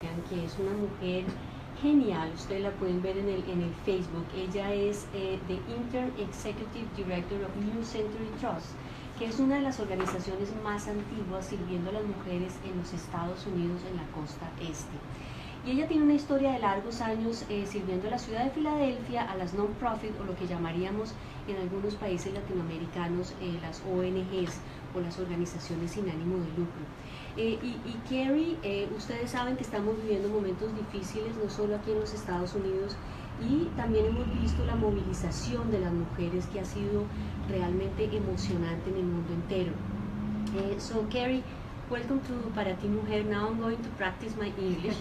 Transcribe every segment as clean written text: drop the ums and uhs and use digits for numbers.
que es una mujer genial. Ustedes la pueden ver en el Facebook. Ella es the Interim Executive Director of New Century Trust, que es una de las organizaciones más antiguas sirviendo a las mujeres en los Estados Unidos en la costa este. Y ella tiene una historia de largos años sirviendo a la ciudad de Filadelfia, a las non-profit, o lo que llamaríamos en algunos países latinoamericanos las ONGs o las organizaciones sin ánimo de lucro. Y Carey, ustedes saben que estamos viviendo momentos difíciles, no solo aquí en los Estados Unidos, y también hemos visto la movilización de las mujeres que ha sido realmente emocionante en el mundo entero. So Carey, welcome to Para Ti Mujer. Now I'm going to practice my English.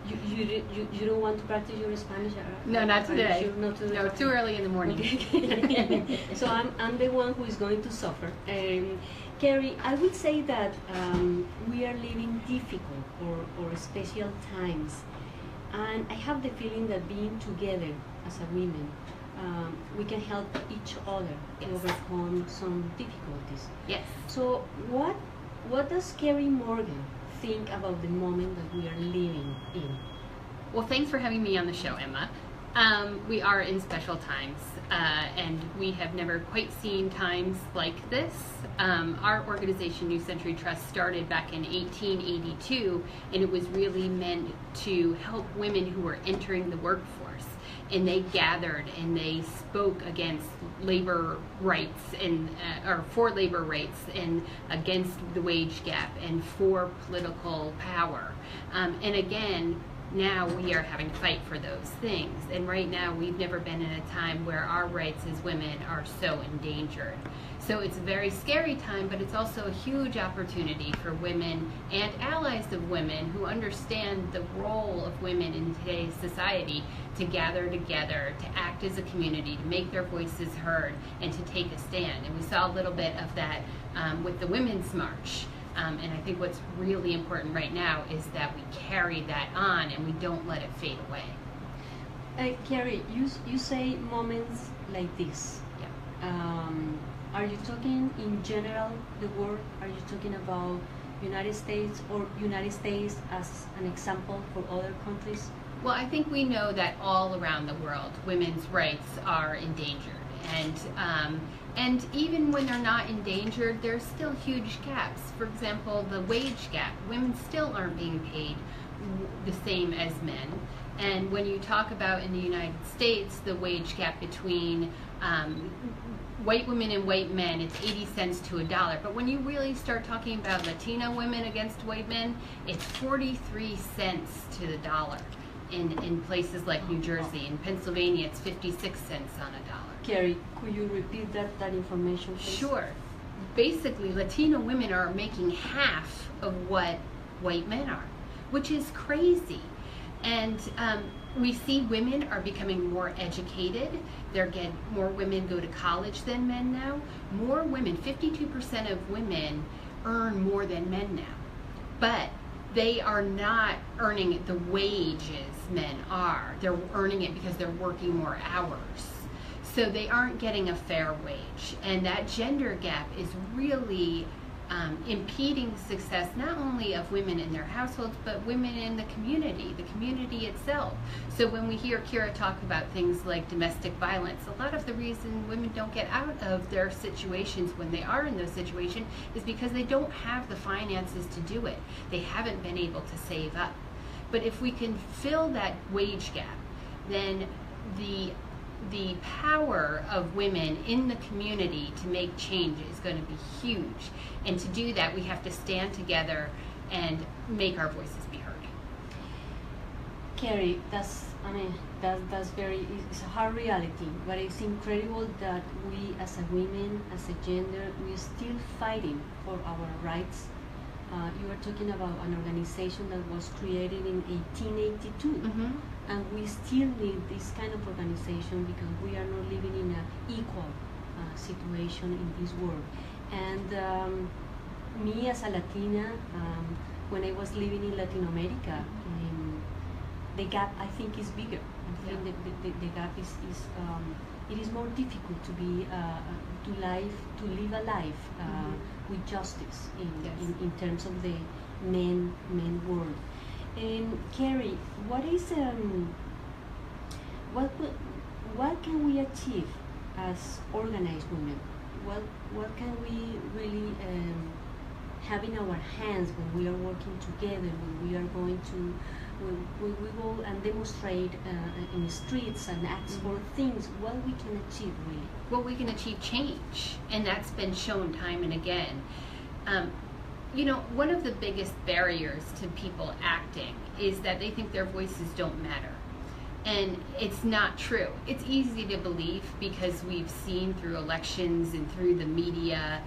You don't want to practice your Spanish? No, not today. Sure? Not today. No, too early in the morning. Okay. So I'm the one who is going to suffer. Carey, I would say that we are living difficult or special times, and I have the feeling that being together as a women, we can help each other to overcome some difficulties. Yes. So what does Carey Morgan think about the moment that we are living in? Well, thanks for having me on the show, Emma. We are in special times, and we have never quite seen times like this. Our organization, New Century Trust, started back in 1882, and it was really meant to help women who were entering the workforce. And they gathered and they spoke against labor rights and or for labor rights and against the wage gap and for political power. And again, now we are having to fight for those things. And right now we've never been in a time where our rights as women are so endangered. So it's a very scary time, but it's also a huge opportunity for women and allies of women who understand the role of women in today's society to gather together, to act as a community, to make their voices heard, and to take a stand. And we saw a little bit of that with the Women's March. And I think what's really important right now is that we carry that on and we don't let it fade away. Carey, you say moments like this. Yeah. Are you talking in general the world? Are you talking about United States or United States as an example for other countries? Well, I think we know that all around the world, women's rights are endangered. And even when they're not endangered, there's still huge gaps. For example, the wage gap. Women still aren't being paid the same as men. And when you talk about in the United States, the wage gap between white women and white men, it's 80 cents to $1. But when you really start talking about Latina women against white men, it's 43 cents to the dollar. In places like New Jersey, in Pennsylvania, it's 56 cents on $1. Carey, could you repeat that information, please? Sure. Basically, Latino women are making half of what white men are, which is crazy. And we see women are becoming more educated. More women go to college than men now. More women, 52% of women earn more than men now. But they are not earning the wages men are. They're earning it because they're working more hours. So they aren't getting a fair wage. And that gender gap is really impeding success not only of women in their households, but women in the community itself. So when we hear Kira talk about things like domestic violence, a lot of the reason women don't get out of their situations when they are in those situations is because they don't have the finances to do it. They haven't been able to save up. But if we can fill that wage gap, then the power of women in the community to make change is going to be huge. And to do that, we have to stand together and make our voices be heard. Carey, that's very, it's a hard reality, but it's incredible that we as a women, as a gender, we're still fighting for our rights. You are talking about an organization that was created in 1882. Mm-hmm. And we still need this kind of organization because we are not living in an equal situation in this world. And me as a Latina, when I was living in Latin America, the gap I think is bigger. I think the gap is it is more difficult to be to live a life with justice in terms of the men world. Carey, what what can we achieve as organized women? What can we really have in our hands when we are working together, when we are going to, when we go and demonstrate in the streets and ask for things, what we can achieve really? Well, we can achieve change, and that's been shown time and again. You know, one of the biggest barriers to people acting is that they think their voices don't matter. And it's not true. It's easy to believe because we've seen through elections and through the media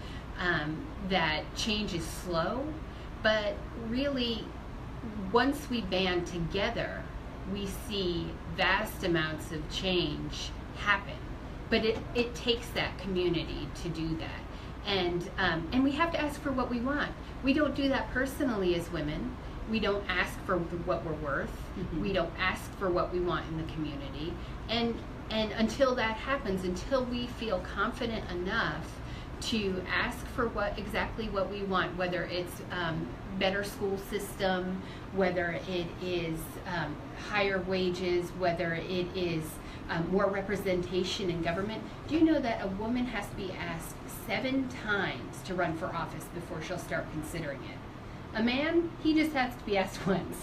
that change is slow. But really, once we band together, we see vast amounts of change happen. But it takes that community to do that. And we have to ask for what we want. We don't do that personally as women. We don't ask for what we're worth. We don't ask for what we want in the community. And until that happens, until we feel confident enough to ask for exactly what we want, whether it's better school system, whether it is higher wages, whether it is more representation in government. Do you know that a woman has to be asked 7 times to run for office before she'll start considering it? A man, he just has to be asked once.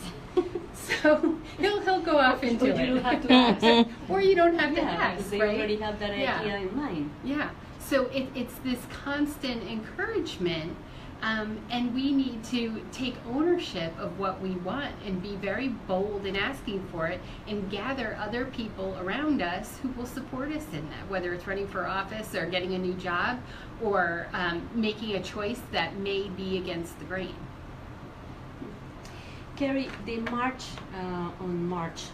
So he'll go off into it. You don't have to ask. Or you don't have to ask, because they right? already have that idea in mind. Yeah. So it's this constant encouragement, and we need to take ownership of what we want and be very bold in asking for it and gather other people around us who will support us in that, whether it's running for office or getting a new job or making a choice that may be against the grain. Carey, the march on March,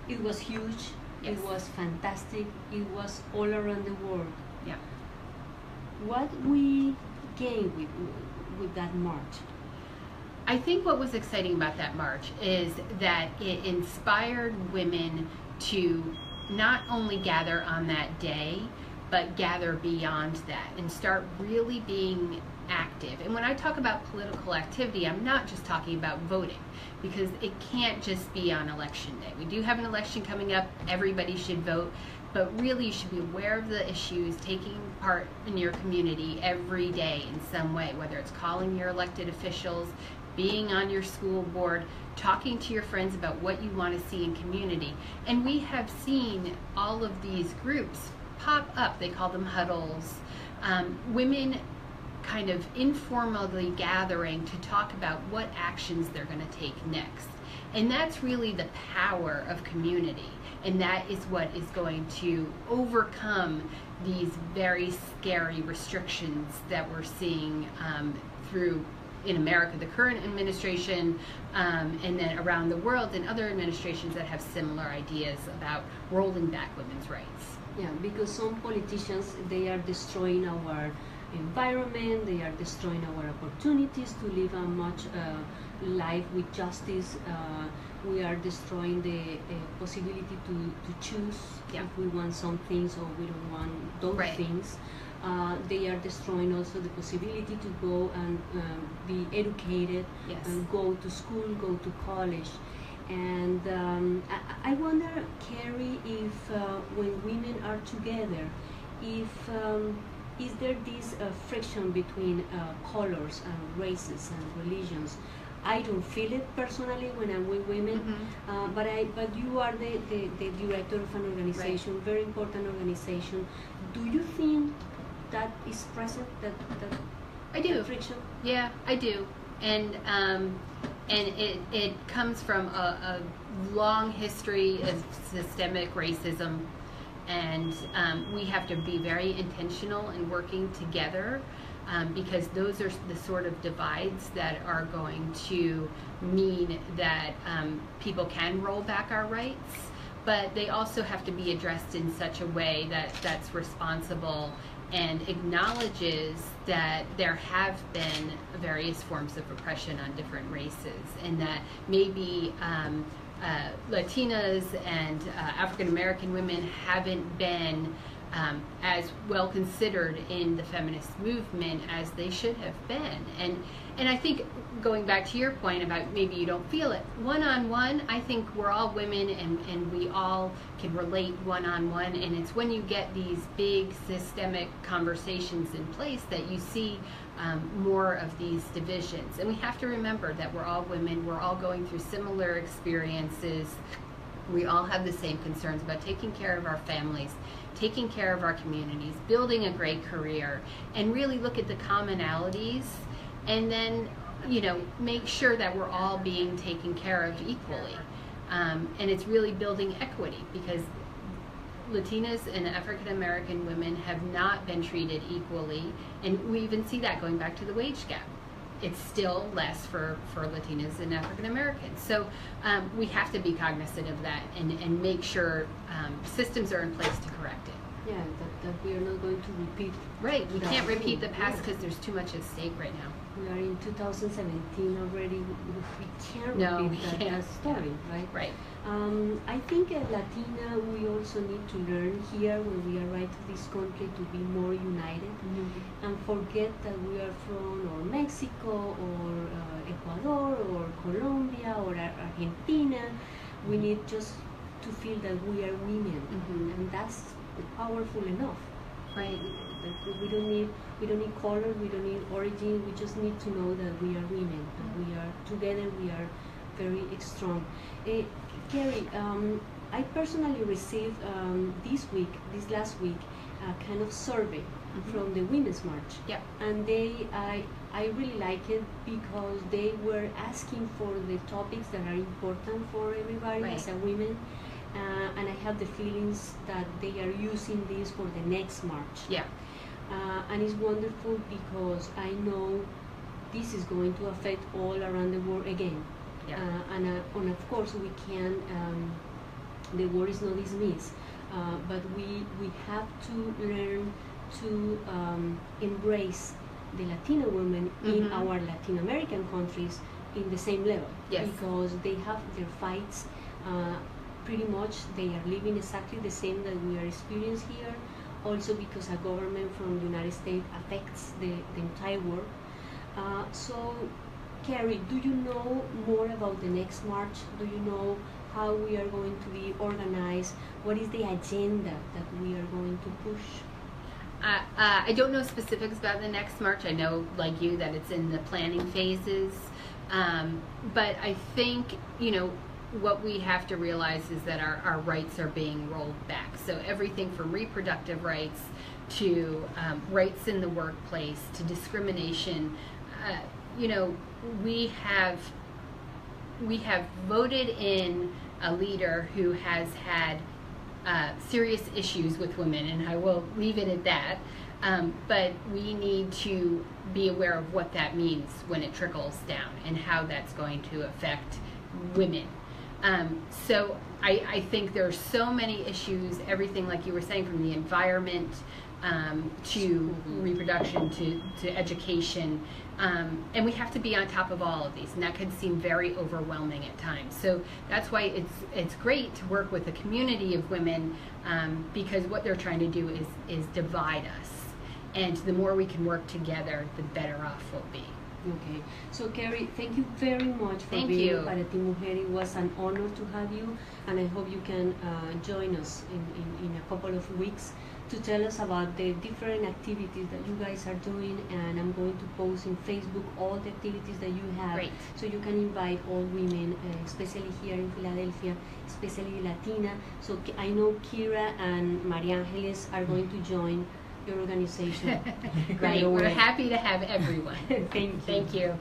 it was huge. Yes. It was fantastic. It was all around the world. Yeah. What we gained with that march? I think what was exciting about that march is that it inspired women to not only gather on that day, but gather beyond that and start really being active. And when I talk about political activity, I'm not just talking about voting, because it can't just be on election day. We do have an election coming up, everybody should vote, but really you should be aware of the issues, taking part in your community every day in some way, whether it's calling your elected officials, being on your school board, talking to your friends about what you want to see in community. And we have seen all of these groups pop up. They call them huddles. Women kind of informally gathering to talk about what actions they're going to take next. And that's really the power of community. And that is what is going to overcome these very scary restrictions that we're seeing through, in America, the current administration, and then around the world and other administrations that have similar ideas about rolling back women's rights. Yeah, because some politicians, they are destroying our environment, they are destroying our opportunities to live a much life with justice. We are destroying the possibility to choose if we want some things or we don't want those things. They are destroying also the possibility to go and be educated and go to school, go to college. And I wonder, Carey, if when women are together, if is there this friction between colors and races and religions? I don't feel it personally when I'm with women, but you are the director of an organization, very important organization. Do you think that is present, that I do. friction? Yeah, I do. And it comes from a long history of systemic racism, and we have to be very intentional in working together, because those are the sort of divides that are going to mean that people can roll back our rights, but they also have to be addressed in such a way that's responsible and acknowledges that there have been various forms of oppression on different races, and that maybe Latinas and African American women haven't been as well considered in the feminist movement as they should have been. And I think going back to your point about maybe you don't feel it, one-on-one, I think we're all women and we all can relate one-on-one, and it's when you get these big systemic conversations in place that you see more of these divisions. And we have to remember that we're all women, we're all going through similar experiences, we all have the same concerns about taking care of our families, taking care of our communities, building a great career, and really look at the commonalities, and then, you know, make sure that we're all being taken care of equally. And it's really building equity, because Latinas and African American women have not been treated equally, and we even see that going back to the wage gap. It's still less for Latinas and African Americans. So we have to be cognizant of that and make sure systems are in place to correct it. Yeah, that we are not going to repeat. Right, we can't repeat the past because there's too much at stake right now. We are in 2017 already. We can't repeat that story, right? Right. I think as Latina, we also need to learn here when we arrive to this country to be more united, and forget that we are from or Mexico or Ecuador or Colombia or Argentina. We need just to feel that we are women, and that's powerful enough. Right. We don't need color, we don't need origin. We just need to know that we are women, and we are together. We are very strong. Carey, I personally received this last week, a kind of survey from the Women's March. Yeah. And I really like it because they were asking for the topics that are important for everybody as a women. And I have the feelings that they are using this for the next March. Yeah. And it's wonderful because I know this is going to affect all around the world again. Yeah. And of course we can, the war is not dismissed, but we have to learn to embrace the Latina women in our Latin American countries in the same level. Yes. Because they have their fights, pretty much they are living exactly the same that we are experiencing here, also because a government from the United States affects the entire world. So, Carey, do you know more about the next March? Do you know how we are going to be organized? What is the agenda that we are going to push? I don't know specifics about the next March. I know, like you, that it's in the planning phases. But I think, you know, what we have to realize is that our rights are being rolled back. So everything from reproductive rights to rights in the workplace to discrimination, you know, we have voted in a leader who has had serious issues with women, and I will leave it at that. But we need to be aware of what that means when it trickles down and how that's going to affect women. So I think there are so many issues, everything like you were saying, from the environment to reproduction to education, and we have to be on top of all of these, and that could seem very overwhelming at times. So that's why it's great to work with a community of women, because what they're trying to do is divide us, and the more we can work together, the better off we'll be. Okay, so Carey, thank you very much for being part of Mujer. It was an honor to have you, and I hope you can join us in a couple of weeks to tell us about the different activities that you guys are doing, and I'm going to post in Facebook all the activities that you have. Great. So you can invite all women, especially here in Philadelphia, especially Latina. So I know Kira and Maria Angeles are going to join your organization. Great, we're happy to have everyone. Thank you. Thank you.